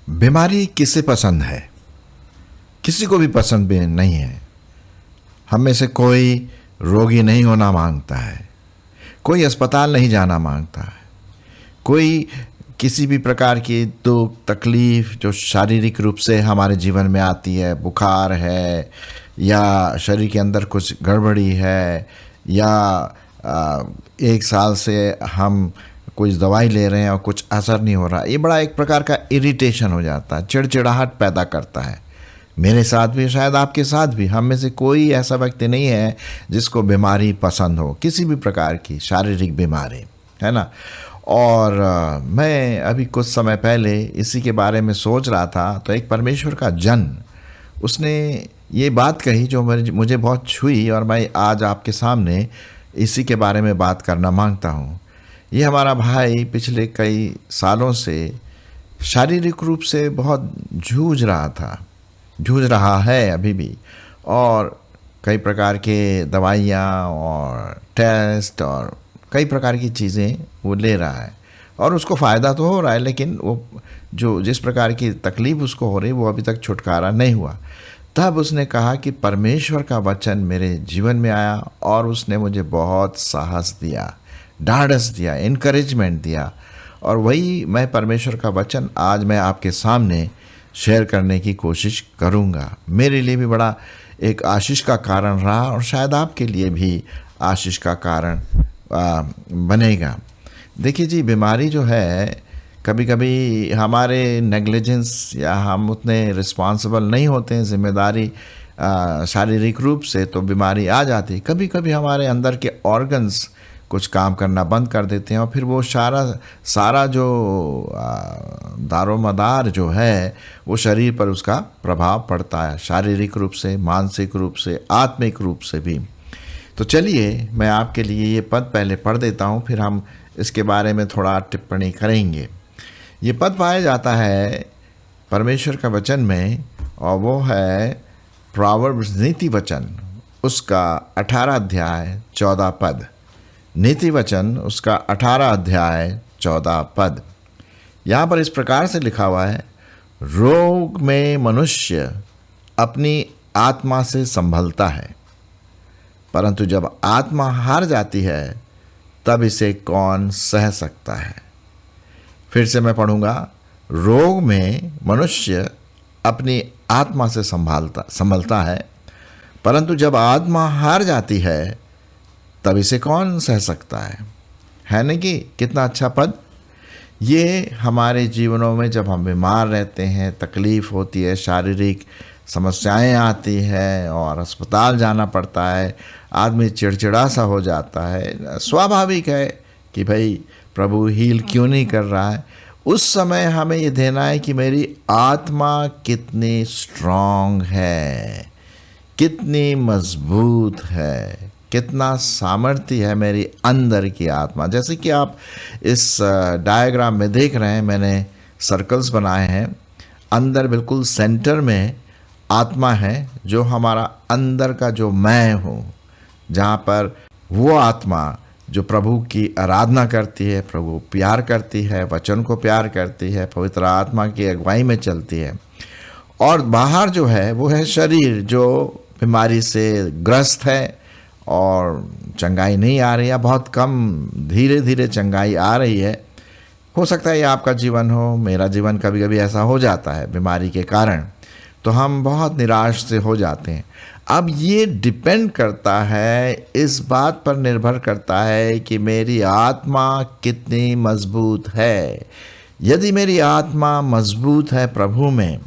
बीमारी किसे पसंद है? किसी को भी पसंद भी नहीं है। हम में से कोई रोगी नहीं होना मांगता है, कोई अस्पताल नहीं जाना मांगता है, कोई किसी भी प्रकार की दुख तकलीफ जो शारीरिक रूप से हमारे जीवन में आती है, बुखार है या शरीर के अंदर कुछ गड़बड़ी है या एक साल से हम कुछ दवाई ले रहे हैं और कुछ असर नहीं हो रहा, ये बड़ा एक प्रकार का इरिटेशन हो जाता है, चिड़चिड़ाहट पैदा करता है। मेरे साथ भी, शायद आपके साथ भी, हम में से कोई ऐसा व्यक्ति नहीं है जिसको बीमारी पसंद हो, किसी भी प्रकार की शारीरिक बीमारी, है ना। और मैं अभी कुछ समय पहले इसी के बारे में सोच रहा था, तो एक परमेश्वर का जन उसने ये बात कही जो मुझे बहुत छुई, और मैं आज आपके सामने इसी के बारे में बात करना मांगता हूँ। ये हमारा भाई पिछले कई सालों से शारीरिक रूप से बहुत जूझ रहा है अभी भी, और कई प्रकार के दवाइयाँ और टेस्ट और कई प्रकार की चीज़ें वो ले रहा है, और उसको फ़ायदा तो हो रहा है, लेकिन वो जो जिस प्रकार की तकलीफ़ उसको हो रही वो अभी तक छुटकारा नहीं हुआ। तब उसने कहा कि परमेश्वर का वचन मेरे जीवन में आया और उसने मुझे बहुत साहस दिया, ढाढ़स दिया, इनकरेजमेंट दिया, और वही मैं परमेश्वर का वचन आज मैं आपके सामने शेयर करने की कोशिश करूँगा। मेरे लिए भी बड़ा एक आशीष का कारण रहा, और शायद आपके लिए भी आशीष का कारण बनेगा। देखिए जी, बीमारी जो है, कभी कभी हमारे नेग्लिजेंस या हम उतने रिस्पॉन्सिबल नहीं होते हैं जिम्मेदारी शारीरिक रूप से, तो बीमारी आ जाती है। कभी कभी हमारे अंदर के ऑर्गन्स कुछ काम करना बंद कर देते हैं, और फिर वो सारा जो दारोमदार जो है वो शरीर पर उसका प्रभाव पड़ता है, शारीरिक रूप से, मानसिक रूप से, आत्मिक रूप से भी। तो चलिए मैं आपके लिए ये पद पहले पढ़ देता हूँ, फिर हम इसके बारे में थोड़ा टिप्पणी करेंगे। ये पद पाया जाता है परमेश्वर का वचन में, और वो है प्रोवर्ब्स नीति वचन, उसका 18 अध्याय 14 पद। नीति वचन उसका 18 अध्याय 14 पद। यहाँ पर इस प्रकार से लिखा हुआ है, रोग में मनुष्य अपनी आत्मा से संभलता है, परंतु जब आत्मा हार जाती है तब इसे कौन सह सकता है। फिर से मैं पढ़ूंगा, रोग में मनुष्य अपनी आत्मा से संभलता है, परंतु जब आत्मा हार जाती है तब इसे कौन सह सकता है ना। कि कितना अच्छा पद। ये हमारे जीवनों में जब हम बीमार रहते हैं, तकलीफ़ होती है, शारीरिक समस्याएं आती है और अस्पताल जाना पड़ता है, आदमी चिड़चिड़ा सा हो जाता है, स्वाभाविक है कि भाई प्रभु हील क्यों नहीं कर रहा है। उस समय हमें ये देना है कि मेरी आत्मा कितनी स्ट्रांग है, कितनी मजबूत है, कितना सामर्थ्य है मेरी अंदर की आत्मा। जैसे कि आप इस डायग्राम में देख रहे हैं, मैंने सर्कल्स बनाए हैं। अंदर बिल्कुल सेंटर में आत्मा है, जो हमारा अंदर का जो मैं हूँ, जहाँ पर वो आत्मा जो प्रभु की आराधना करती है, प्रभु प्यार करती है, वचन को प्यार करती है, पवित्र आत्मा की अगुवाई में चलती है। और बाहर जो है वो है शरीर, जो बीमारी से ग्रस्त है और चंगाई नहीं आ रही है, बहुत कम, धीरे धीरे चंगाई आ रही है। हो सकता है ये आपका जीवन हो, मेरा जीवन कभी कभी ऐसा हो जाता है बीमारी के कारण, तो हम बहुत निराश से हो जाते हैं। अब ये डिपेंड करता है, इस बात पर निर्भर करता है कि मेरी आत्मा कितनी मजबूत है। यदि मेरी आत्मा मजबूत है प्रभु में,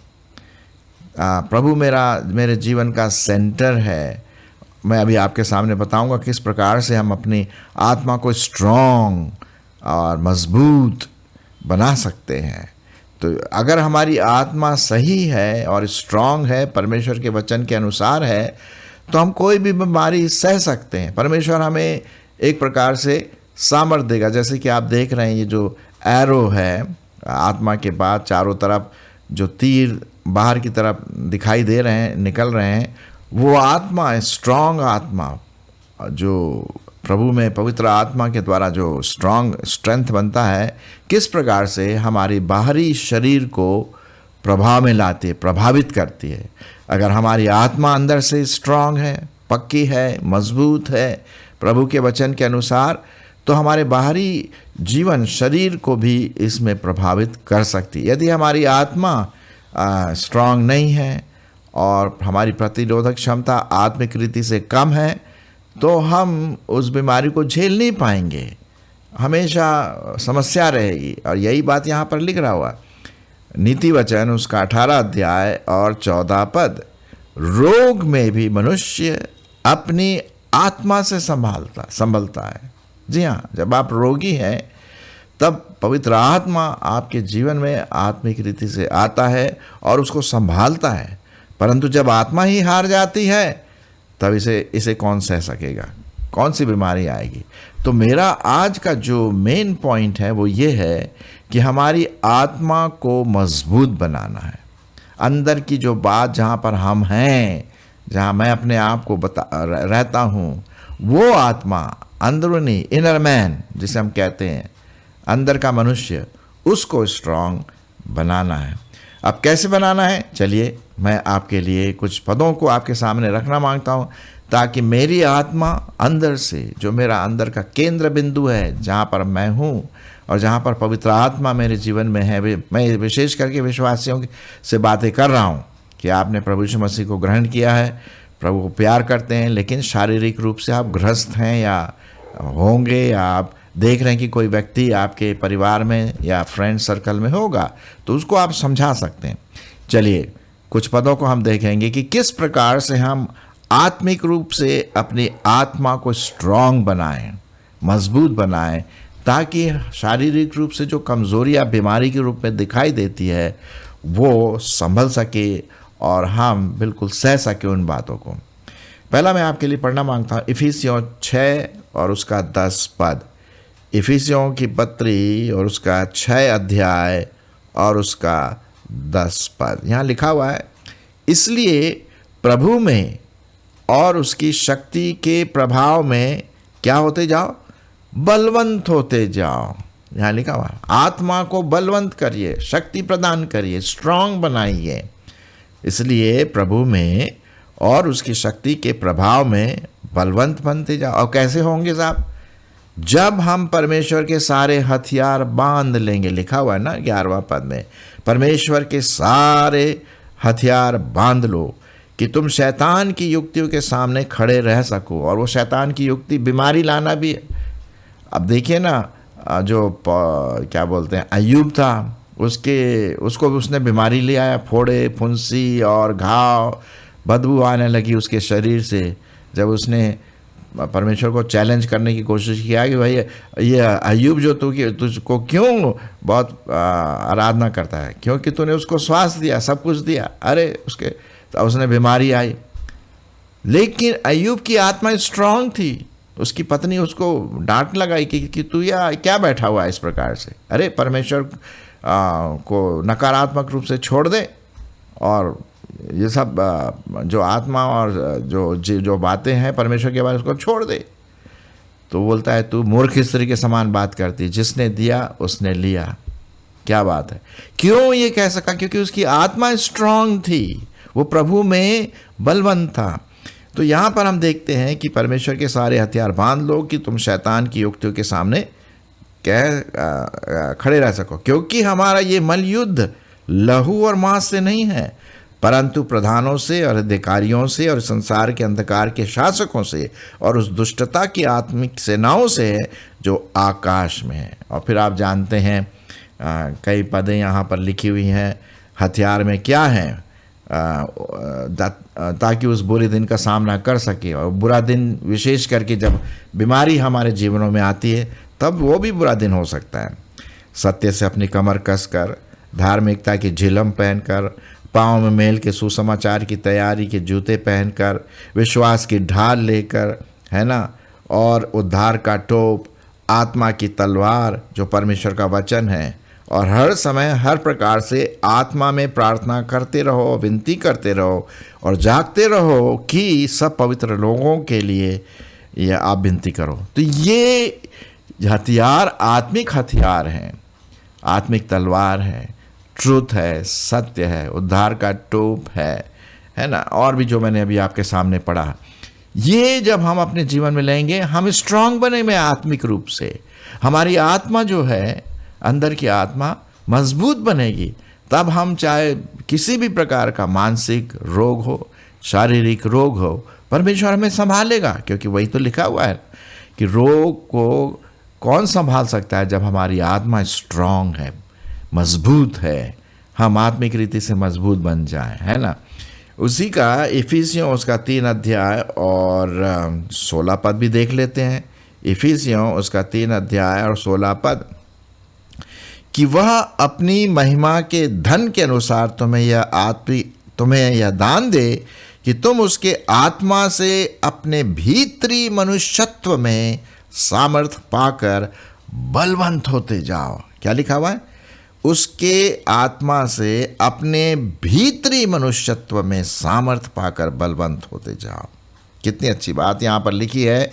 प्रभु मेरे जीवन का सेंटर है। मैं अभी आपके सामने बताऊंगा किस प्रकार से हम अपनी आत्मा को स्ट्रॉन्ग और मजबूत बना सकते हैं। तो अगर हमारी आत्मा सही है और स्ट्रॉन्ग है, परमेश्वर के वचन के अनुसार है, तो हम कोई भी बीमारी सह सकते हैं। परमेश्वर हमें एक प्रकार से सामर्थ्य देगा। जैसे कि आप देख रहे हैं, ये जो एरो है, आत्मा के बाद चारों तरफ जो तीर बाहर की तरफ दिखाई दे रहे हैं, निकल रहे हैं, वो आत्मा है, स्ट्रांग आत्मा, जो प्रभु में पवित्र आत्मा के द्वारा जो स्ट्रेंथ बनता है, किस प्रकार से हमारी बाहरी शरीर को प्रभाव में लाती है, प्रभावित करती है। अगर हमारी आत्मा अंदर से स्ट्रांग है, पक्की है, मजबूत है प्रभु के वचन के अनुसार, तो हमारे बाहरी जीवन शरीर को भी इसमें प्रभावित कर सकती है। यदि हमारी आत्मा स्ट्रांग नहीं है और हमारी प्रतिरोधक क्षमता आत्मिक रीति से कम है, तो हम उस बीमारी को झेल नहीं पाएंगे, हमेशा समस्या रहेगी। और यही बात यहाँ पर लिख रहा हुआ, नीति वचन उसका 18 अध्याय और 14 पद, रोग में भी मनुष्य अपनी आत्मा से संभलता है। जी हाँ, जब आप रोगी हैं तब पवित्र आत्मा आपके जीवन में आत्मिक रीति से आता है और उसको संभालता है। परंतु जब आत्मा ही हार जाती है तब इसे कौन सह सकेगा, कौन सी बीमारी आएगी। तो मेरा आज का जो मेन पॉइंट है वो ये है कि हमारी आत्मा को मजबूत बनाना है। अंदर की जो बात जहाँ पर हम हैं, जहाँ मैं अपने आप को रहता हूँ, वो आत्मा अंदरूनी इनर मैन जिसे हम कहते हैं, अंदर का मनुष्य, उसको स्ट्रांग बनाना है। अब कैसे बनाना है, चलिए मैं आपके लिए कुछ पदों को आपके सामने रखना मांगता हूँ, ताकि मेरी आत्मा अंदर से, जो मेरा अंदर का केंद्र बिंदु है, जहाँ पर मैं हूँ और जहाँ पर पवित्र आत्मा मेरे जीवन में है, मैं विशेष करके विश्वासियों से बातें कर रहा हूँ कि आपने प्रभु यीशु मसीह को ग्रहण किया है, प्रभु को प्यार करते हैं, लेकिन शारीरिक रूप से आप ग्रस्त हैं या होंगे, या आप देख रहे हैं कि कोई व्यक्ति आपके परिवार में या फ्रेंड सर्कल में होगा, तो उसको आप समझा सकते हैं। चलिए कुछ पदों को हम देखेंगे कि किस प्रकार से हम आत्मिक रूप से अपनी आत्मा को स्ट्रांग बनाएं, मजबूत बनाएं, ताकि शारीरिक रूप से जो कमजोरी या बीमारी के रूप में दिखाई देती है वो संभल सके और हम बिल्कुल सह सके उन बातों को। पहला मैं आपके लिए पढ़ना मांगता हूँ इफिसियों 6 और उसका 10 पद। इफिसियों की पत्री और उसका 6 अध्याय और उसका 10 पद। यहाँ लिखा हुआ है, इसलिए प्रभु में और उसकी शक्ति के प्रभाव में क्या होते जाओ, बलवंत होते जाओ। यहाँ लिखा हुआ है, आत्मा को बलवंत करिए, शक्ति प्रदान करिए, स्ट्रांग बनाइए। इसलिए प्रभु में और उसकी शक्ति के प्रभाव में बलवंत बनते जाओ। और कैसे होंगे साहब, जब हम परमेश्वर के सारे हथियार बांध लेंगे। लिखा हुआ है ना 11वां पद में, परमेश्वर के सारे हथियार बांध लो कि तुम शैतान की युक्तियों के सामने खड़े रह सको। और वो शैतान की युक्ति बीमारी लाना भी है। अब देखिए ना, जो क्या बोलते हैं अय्यूब था, उसको उसने बीमारी ले आया, फोड़े, फुंसी और घाव, बदबू आने लगी उसके शरीर से। जब उसने परमेश्वर को चैलेंज करने की कोशिश किया कि भाई ये अय्यूब जो तुझको क्यों बहुत आराधना करता है, क्योंकि तूने उसको स्वास्थ्य दिया, सब कुछ दिया। अरे उसने बीमारी आई, लेकिन अय्यूब की आत्मा स्ट्रांग थी। उसकी पत्नी उसको डांट लगाई कि तू या क्या बैठा हुआ है इस प्रकार से, अरे परमेश्वर को नकारात्मक रूप से छोड़ दे और ये सब जो आत्मा और जो बातें हैं परमेश्वर के बारे में उसको छोड़ दे। तो बोलता है, तू मूर्ख स्त्री के समान बात करती, जिसने दिया उसने लिया। क्या बात है, क्यों ये कह सका? क्योंकि उसकी आत्मा स्ट्रांग थी, वो प्रभु में बलवंत था। तो यहाँ पर हम देखते हैं कि परमेश्वर के सारे हथियार बांध लो कि तुम शैतान की युक्तियों के सामने खड़े रह सको, क्योंकि हमारा ये मल युद्ध लहू और मांस से नहीं है, परंतु प्रधानों से और अधिकारियों से और संसार के अंधकार के शासकों से और उस दुष्टता की आत्मिक सेनाओं से है जो आकाश में है। और फिर आप जानते हैं कई पदें यहाँ पर लिखी हुई हैं, हथियार में क्या है, ताकि उस बुरे दिन का सामना कर सके। और बुरा दिन विशेष करके जब बीमारी हमारे जीवनों में आती है, तब वो भी बुरा दिन हो सकता है। सत्य से अपनी कमर कसकर, धार्मिकता की झिलम पहनकर, पाँव में मेल के सुसमाचार की तैयारी के जूते पहनकर, विश्वास की ढाल लेकर, है ना, और उद्धार का टोप, आत्मा की तलवार जो परमेश्वर का वचन है, और हर समय हर प्रकार से आत्मा में प्रार्थना करते रहो, विनती करते रहो और जागते रहो कि सब पवित्र लोगों के लिए ये आप विनती करो। तो ये हथियार आत्मिक हथियार हैं, आत्मिक तलवार है, ट्रूथ है, सत्य है, उद्धार का टोप है ना, और भी जो मैंने अभी आपके सामने पढ़ा। ये जब हम अपने जीवन में लेंगे, हम स्ट्रांग बनेंगे आत्मिक रूप से। हमारी आत्मा जो है, अंदर की आत्मा मजबूत बनेगी। तब हम चाहे किसी भी प्रकार का मानसिक रोग हो, शारीरिक रोग हो, परमेश्वर हमें संभालेगा, क्योंकि वही तो लिखा हुआ है कि रोग को कौन संभाल सकता है जब हमारी आत्मा स्ट्रांग है, मजबूत है। हम आत्मिक रीति से मजबूत बन जाएं, है ना। उसी का इफिसियों उसका 3 अध्याय और 16 पद भी देख लेते हैं। इफिसियों उसका 3 अध्याय और 16 पद, कि वह अपनी महिमा के धन के अनुसार तुम्हें यह दान दे कि तुम उसके आत्मा से अपने भीतरी मनुष्यत्व में सामर्थ पाकर बलवंत होते जाओ। क्या लिखा हुआ है? उसके आत्मा से अपने भीतरी मनुष्यत्व में सामर्थ पाकर बलवंत होते जाओ। कितनी अच्छी बात यहाँ पर लिखी है।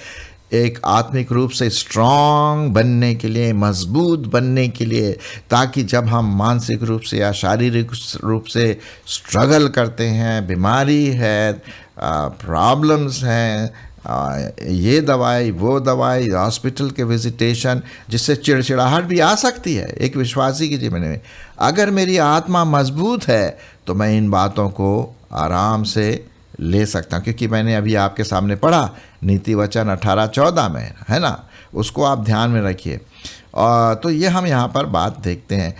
एक आत्मिक रूप से स्ट्रांग बनने के लिए, मजबूत बनने के लिए, ताकि जब हम मानसिक रूप से या शारीरिक रूप से स्ट्रगल करते हैं, बीमारी है, प्रॉब्लम्स हैं, ये दवाई वो दवाई, हॉस्पिटल के विजिटेशन, जिससे चिड़चिड़ाहट भी आ सकती है एक विश्वासी के जीवन में। अगर मेरी आत्मा मजबूत है तो मैं इन बातों को आराम से ले सकता हूँ, क्योंकि मैंने अभी आपके सामने पढ़ा नीति वचन 18-14 में, है ना। उसको आप ध्यान में रखिए। तो ये हम यहाँ पर बात देखते हैं।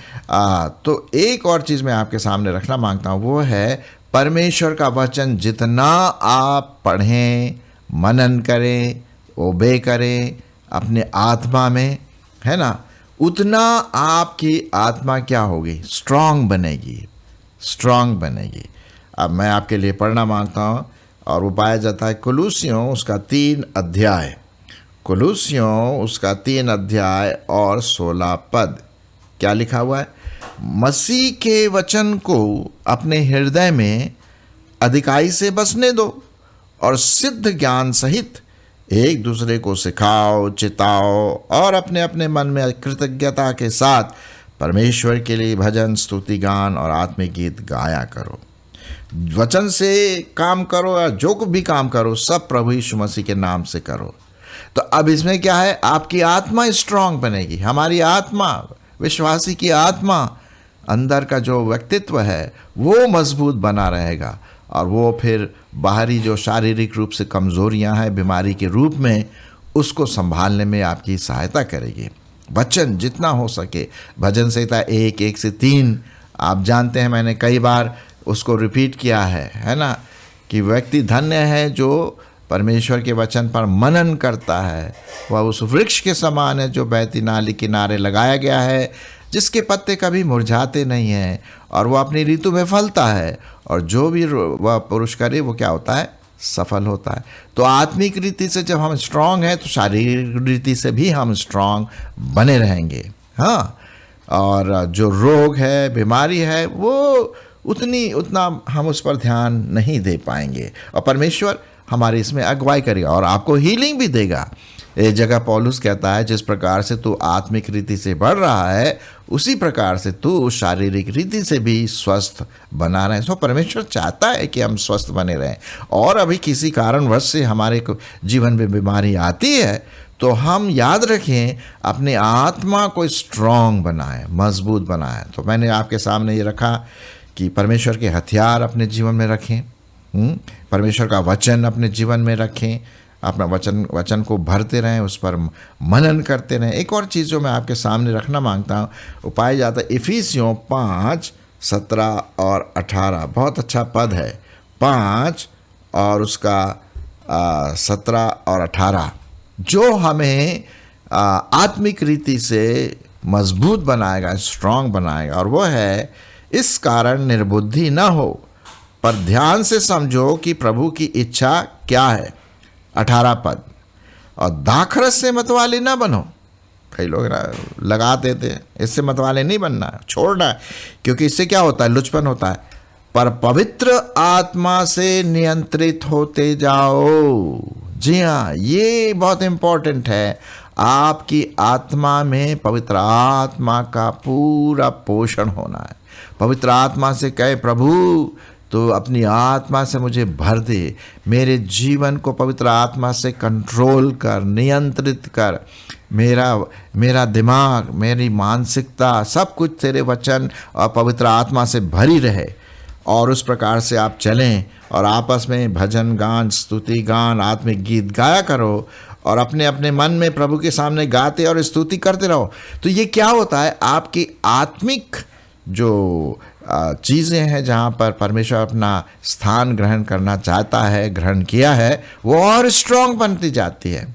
तो एक और चीज़ मैं आपके सामने रखना मांगता हूँ, वो है परमेश्वर का वचन जितना आप पढ़ें, मनन करें, ओबे करें अपने आत्मा में, है ना, उतना आपकी आत्मा क्या होगी? स्ट्रांग बनेगी, स्ट्रांग बनेगी। अब मैं आपके लिए पढ़ना मांगता हूँ, और वो पाया जाता है कुलुस्सियों उसका 3 अध्याय, कुलुस्सियों उसका 3 अध्याय और 16 पद। क्या लिखा हुआ है? मसीह के वचन को अपने हृदय में अधिकाई से बसने दो और सिद्ध ज्ञान सहित एक दूसरे को सिखाओ, चिताओ और अपने अपने मन में कृतज्ञता के साथ परमेश्वर के लिए भजन, स्तुति, गान और आत्मिक गीत गाया करो। वचन से काम करो या जो भी काम करो, सब प्रभु यीशु मसीह के नाम से करो। तो अब इसमें क्या है? आपकी आत्मा स्ट्रांग बनेगी। हमारी आत्मा, विश्वासी की आत्मा, अंदर का जो व्यक्तित्व है वो मजबूत बना रहेगा, और वो फिर बाहरी जो शारीरिक रूप से कमजोरियां हैं बीमारी के रूप में, उसको संभालने में आपकी सहायता करेगी। वचन जितना हो सके, भजन संहिता 1 से 3 आप जानते हैं, मैंने कई बार उसको रिपीट किया है ना, कि व्यक्ति धन्य है जो परमेश्वर के वचन पर मनन करता है। वह उस वृक्ष के समान है जो बहती नाली किनारे लगाया गया है, जिसके पत्ते कभी मुरझाते नहीं हैं, और वह अपनी ऋतु में फलता है, और जो भी वह पुरुष करे वो क्या होता है? सफल होता है। तो आत्मिक रीति से जब हम स्ट्रांग हैं तो शारीरिक रीति से भी हम स्ट्रांग बने रहेंगे। हाँ, और जो रोग है, बीमारी है, वो उतना हम उस पर ध्यान नहीं दे पाएंगे, और परमेश्वर हमारे इसमें अगुवाई करेगा और आपको हीलिंग भी देगा। एक जगह पौलुस कहता है, जिस प्रकार से तू आत्मिक रीति से बढ़ रहा है, उसी प्रकार से तू शारीरिक रीति से भी स्वस्थ बना रहे। सो परमेश्वर चाहता है कि हम स्वस्थ बने रहें, और अभी किसी कारणवश से हमारे जीवन में बीमारी आती है तो हम याद रखें, अपने आत्मा को स्ट्रांग बनाएं, मजबूत बनाएं। तो मैंने आपके सामने ये रखा कि परमेश्वर के हथियार अपने जीवन में रखें, परमेश्वर का वचन अपने जीवन में रखें, अपना वचन को भरते रहें, उस पर मनन करते रहें। एक और चीज़ जो मैं आपके सामने रखना मांगता हूँ, वो पाया जाता है इफिसियों 5:17 और 18। बहुत अच्छा पद है, 5 और उसका 17 और 18, जो हमें आत्मिक रीति से मजबूत बनाएगा, स्ट्रांग बनाएगा। और वो है, इस कारण निर्बुद्धि न हो, पर ध्यान से समझो कि प्रभु की इच्छा क्या है। 18 पद, और दाखरस से मतवाले न बनो, कई लोग लगा देते हैं, इससे मतवाले नहीं बनना, छोड़ना है, क्योंकि इससे क्या होता है, लुचपन होता है। पर पवित्र आत्मा से नियंत्रित होते जाओ। जी हाँ, ये बहुत इंपॉर्टेंट है। आपकी आत्मा में पवित्र आत्मा का पूरा पोषण होना है। पवित्र आत्मा से कहे, प्रभु तो अपनी आत्मा से मुझे भर दे, मेरे जीवन को पवित्र आत्मा से कंट्रोल कर, नियंत्रित कर, मेरा दिमाग, मेरी मानसिकता, सब कुछ तेरे वचन और पवित्र आत्मा से भरी रहे। और उस प्रकार से आप चलें और आपस में भजन गान, स्तुति गान, आत्मिक गीत गाया करो और अपने अपने मन में प्रभु के सामने गाते और स्तुति करते रहो। तो ये क्या होता है, आपकी आत्मिक जो चीज़ें हैं जहाँ पर परमेश्वर अपना स्थान ग्रहण करना चाहता है, ग्रहण किया है, वो और स्ट्रांग बनती जाती है,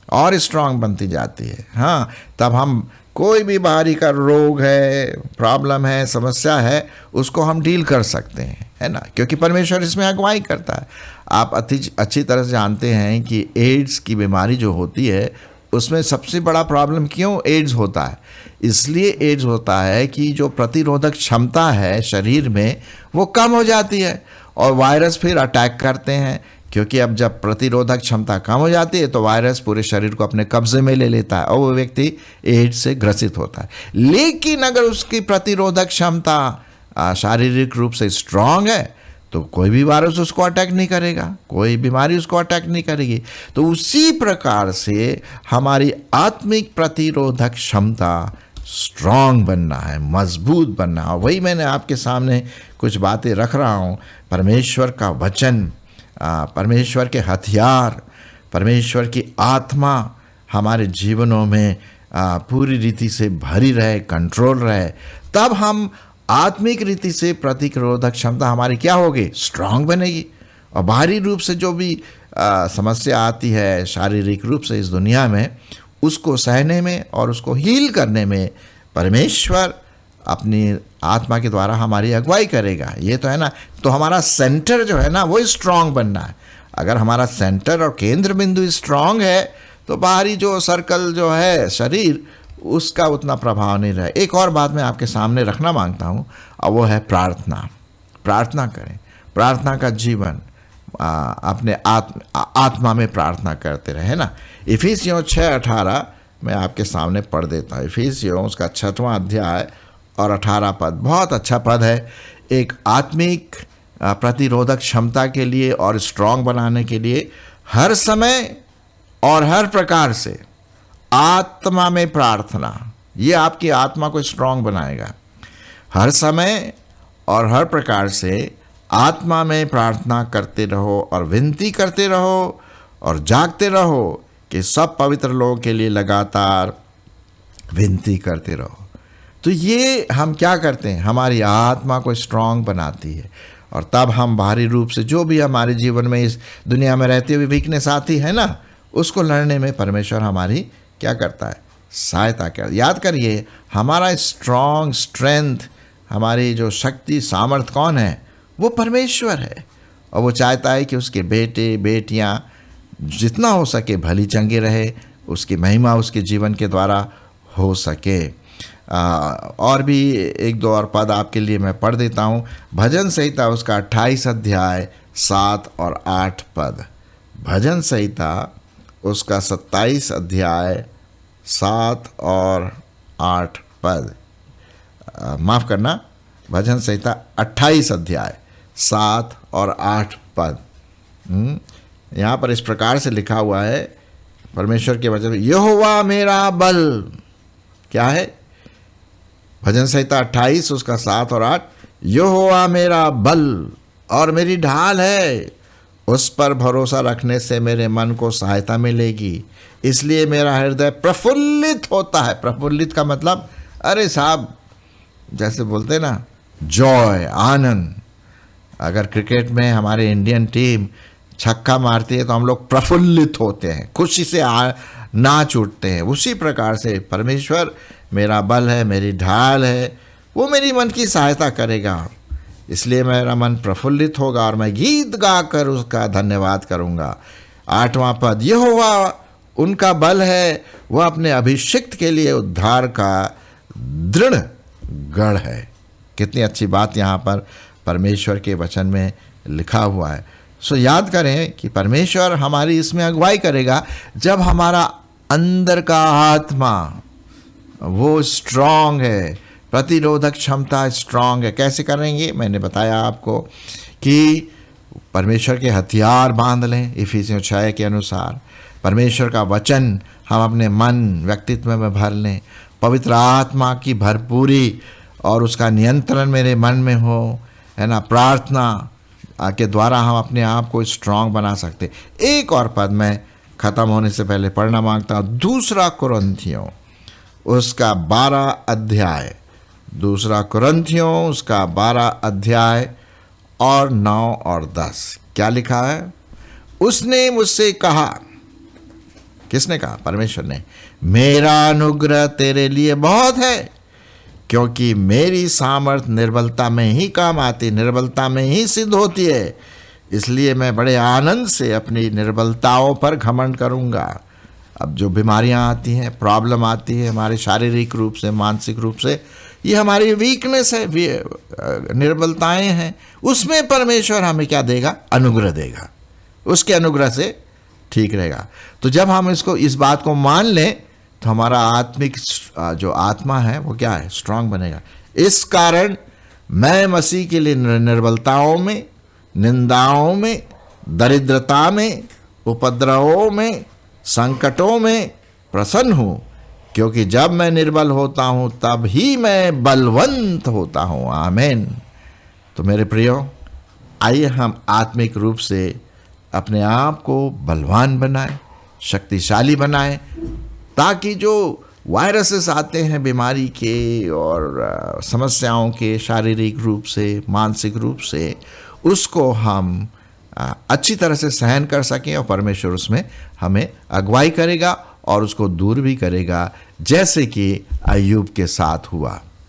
और स्ट्रांग बनती जाती है। हाँ, तब हम कोई भी बाहरी का रोग है, प्रॉब्लम है, समस्या है, उसको हम डील कर सकते हैं, है ना, क्योंकि परमेश्वर इसमें अगुवाई करता है। आप अच्छी तरह से जानते हैं कि एड्स की बीमारी जो होती है, उसमें सबसे बड़ा प्रॉब्लम क्यों एड्स होता है? इसलिए एड्स होता है कि जो प्रतिरोधक क्षमता है शरीर में वो कम हो जाती है और वायरस फिर अटैक करते हैं, क्योंकि अब जब प्रतिरोधक क्षमता कम हो जाती है तो वायरस पूरे शरीर को अपने कब्जे में ले लेता है और वो व्यक्ति एड्स से ग्रसित होता है। लेकिन अगर उसकी प्रतिरोधक क्षमता शारीरिक रूप से स्ट्रांग है तो कोई भी वायरस उसको अटैक नहीं करेगा, कोई बीमारी उसको अटैक नहीं करेगी। तो उसी प्रकार से हमारी आत्मिक प्रतिरोधक क्षमता स्ट्रांग बनना है, मजबूत बनना है। वही मैंने आपके सामने कुछ बातें रख रहा हूँ। परमेश्वर का वचन, परमेश्वर के हथियार, परमेश्वर की आत्मा हमारे जीवनों में पूरी रीति से भरी रहे, कंट्रोल रहे, तब हम आत्मिक रीति से प्रतिरोधक क्षमता हमारी क्या होगी, स्ट्रांग बनेगी। और बाहरी रूप से जो भी समस्या आती है शारीरिक रूप से इस दुनिया में, उसको सहने में और उसको हील करने में परमेश्वर अपनी आत्मा के द्वारा हमारी अगुवाई करेगा। ये तो है ना। तो हमारा सेंटर जो है ना वो स्ट्रांग बनना है। अगर हमारा सेंटर और केंद्र बिंदु स्ट्रांग है तो बाहरी जो सर्कल जो है शरीर, उसका उतना प्रभाव नहीं रहे। एक और बात मैं आपके सामने रखना मांगता हूँ और वो है प्रार्थना। प्रार्थना करें, प्रार्थना का जीवन, अपने आत्मा में प्रार्थना करते रहे ना। इफिसियों 6:18 मैं आपके सामने पढ़ देता हूँ। इफिसियों उसका 6वां अध्याय और 18 पद बहुत अच्छा पद है। एक आत्मिक प्रतिरोधक क्षमता के लिए और स्ट्रांग बनाने के लिए हर समय और हर प्रकार से आत्मा में प्रार्थना, ये आपकी आत्मा को स्ट्रांग बनाएगा। हर समय और हर प्रकार से आत्मा में प्रार्थना करते रहो और विनती करते रहो और जागते रहो कि सब पवित्र लोगों के लिए लगातार विनती करते रहो। तो ये हम क्या करते हैं, हमारी आत्मा को स्ट्रांग बनाती है। और तब हम बाहरी रूप से जो भी हमारे जीवन में इस दुनिया में रहते हुए वीकनेस आती है ना, उसको लड़ने में परमेश्वर हमारी क्या करता है, सहायता कर। याद करिए, हमारा स्ट्रेंथ, हमारी जो शक्ति सामर्थ कौन है, वो परमेश्वर है। और वो चाहता है कि उसके बेटे बेटियां जितना हो सके भली चंगे रहे, उसकी महिमा उसके जीवन के द्वारा हो सके। और भी एक दो और पद आपके लिए मैं पढ़ देता हूँ। भजन संहिता उसका 28 अध्याय 7 और 8 पद। भजन संहिता उसका 27 अध्याय 7 और 8 पद। माफ़ करना, भजन संहिता 28 अध्याय 7 और 8 पद। यहाँ पर इस प्रकार से लिखा हुआ है परमेश्वर के वचन में, यहोवा मेरा बल। क्या है? भजन संहिता 28 उसका 7 और 8। यहोवा मेरा बल और मेरी ढाल है, उस पर भरोसा रखने से मेरे मन को सहायता मिलेगी, इसलिए मेरा हृदय प्रफुल्लित होता है। प्रफुल्लित का मतलब, अरे साहब जैसे बोलते ना, जॉय, आनंद। अगर क्रिकेट में हमारी इंडियन टीम छक्का मारती है तो हम लोग प्रफुल्लित होते हैं, खुशी से नाच उठते हैं। उसी प्रकार से परमेश्वर मेरा बल है, मेरी ढाल है, वो मेरी मन की सहायता करेगा, इसलिए मेरा मन प्रफुल्लित होगा और मैं गीत गाकर उसका धन्यवाद करूंगा। 8वां पद, यहोवा उनका बल है वह अपने अभिषिक्त के लिए उद्धार का दृढ़ गढ़ है। कितनी अच्छी बात यहाँ पर परमेश्वर के वचन में लिखा हुआ है। सो याद करें कि परमेश्वर हमारी इसमें अगुवाई करेगा जब हमारा अंदर का आत्मा वो स्ट्रांग है, प्रतिरोधक क्षमता स्ट्रांग है। कैसे करेंगे? मैंने बताया आपको कि परमेश्वर के हथियार बांध लें इफिसियों 6 के अनुसार। परमेश्वर का वचन हम अपने मन व्यक्तित्व में भर लें। पवित्र आत्मा की भरपूरी और उसका नियंत्रण मेरे मन में हो, है ना। प्रार्थना के द्वारा हम अपने आप को स्ट्रांग बना सकते। एक और पद मैं ख़त्म होने से पहले पढ़ना मांगता हूँ। 2 कुरिन्थियों उसका 12 अध्याय, 2 कुरिन्थियों उसका 12 अध्याय और 9 और 10 क्या लिखा है? उसने मुझसे कहा, किसने कहा? परमेश्वर ने, मेरा अनुग्रह तेरे लिए बहुत है, क्योंकि मेरी सामर्थ निर्बलता में ही काम आती, निर्बलता में ही सिद्ध होती है। इसलिए मैं बड़े आनंद से अपनी निर्बलताओं पर घमंड करूंगा। अब जो बीमारियां आती हैं, प्रॉब्लम आती है हमारे शारीरिक रूप से, मानसिक रूप से, ये हमारी वीकनेस है, निर्बलताएं हैं। उसमें परमेश्वर हमें क्या देगा? अनुग्रह देगा। उसके अनुग्रह से ठीक रहेगा। तो जब हम इस बात को मान लें तो हमारा आत्मिक जो आत्मा है वो क्या है? स्ट्रांग बनेगा। इस कारण मैं मसीह के लिए निर्बलताओं में, निंदाओं में, दरिद्रता में, उपद्रवों में, संकटों में प्रसन्न हूँ, क्योंकि जब मैं निर्बल होता हूँ तब ही मैं बलवंत होता हूँ। आमीन। तो मेरे प्रियो, आइए हम आत्मिक रूप से अपने आप को बलवान बनाएं, शक्तिशाली बनाएं, ताकि जो वायरसेस आते हैं बीमारी के और समस्याओं के, शारीरिक रूप से, मानसिक रूप से, उसको हम अच्छी तरह से सहन कर सकें और परमेश्वर उसमें हमें अगुवाई करेगा और उसको दूर भी करेगा, जैसे कि अय्यूब के साथ हुआ।